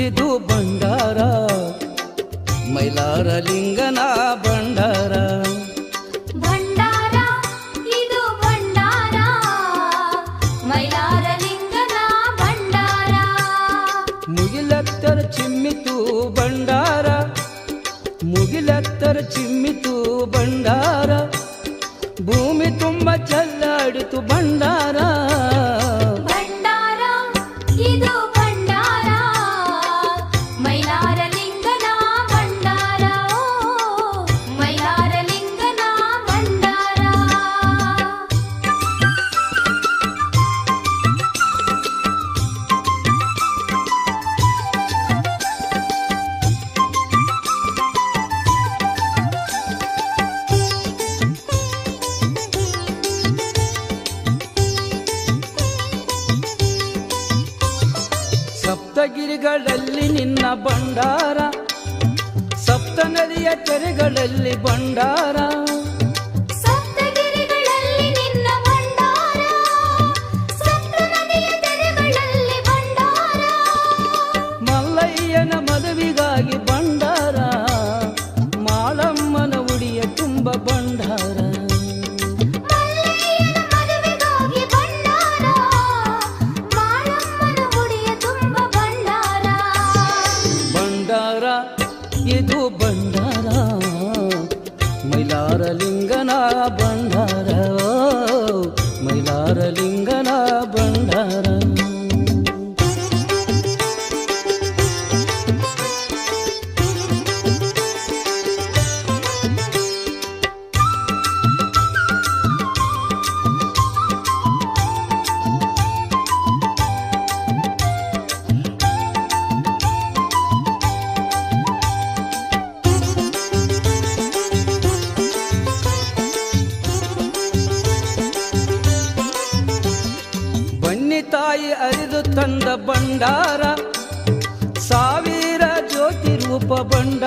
ಇದು ಭಂಡಾರ ಮೈಲಾರ ಲಿಂಗನ ಭಂಡಾರ. ಭಂಡಾರ ಇದು ಭಂಡಾರ ಮೈಲಾರ ಲಿಂಗನ ಭಂಡಾರ. ಮುಗಿಲೆತ್ತರ ಚಿಮ್ಮಿತು ಭಂಡಾರ ಮುಗಿಲೆತ್ತರ ಚಿಮ್ಮಿತು ಭಂಡಾರ. ಭೂಮಿ ತುಂಬ ಚೆಲ್ಲಾಡಿತು ಭಂಡಾರ. ಭಂಡಾರ ಇದು ಭಂಡಾರ ಮೈಲಾರ ಲಿಂಗನ ಭಂಡಾರ. ಮೈಲಾರ ಲಿಂಗನ ಭಂಡಾರ. ಸಪ್ತಗಿರಿಗಳಲ್ಲಿ ನಿನ್ನ ಭಂಡಾರ ಸಪ್ತ ನದಿಯ ಕೆರೆಗಳಲ್ಲಿ ಭಂಡಾರ. ಸಪ್ತಗಿರಿಗಳಲ್ಲಿ ನಿನ್ನ ಭಂಡಾರ ಸಪ್ತ ನದಿಯ ತೆರೆಗಳಲ್ಲಿ ಭಂಡಾರ. ಮಲ್ಲಯ್ಯನ ಮದುವೆಗಾಗಿ ಭಂಡಾರ ಮಾಳಮ್ಮನ ಉಡಿಯ ತುಂಬ ಭಂಡಾರ. ಮಲ್ಲಯ್ಯನ ಮದುವೆಗಾಗಿ ಭಂಡಾರ ಮಾಳಮ್ಮನ ಉಡಿಯ ತುಂಬ ಭಂಡಾರ. ಭಂಡಾರ ಇದು ಭಂಡಾರ ಮೈಲಾರ ಲಿಂಗನ ಭಂಡಾರ. ಮೈಲಾರ ಲಿಂಗನ ಭಂಡಾರ. ಬನ್ನಿ ತಾಯಿ ಅರಿದು ತಂದ ಭಂಡಾರ ಸಾವಿರ ಜ್ಯೋತಿ ರೂಪ ಭಂಡಾರ.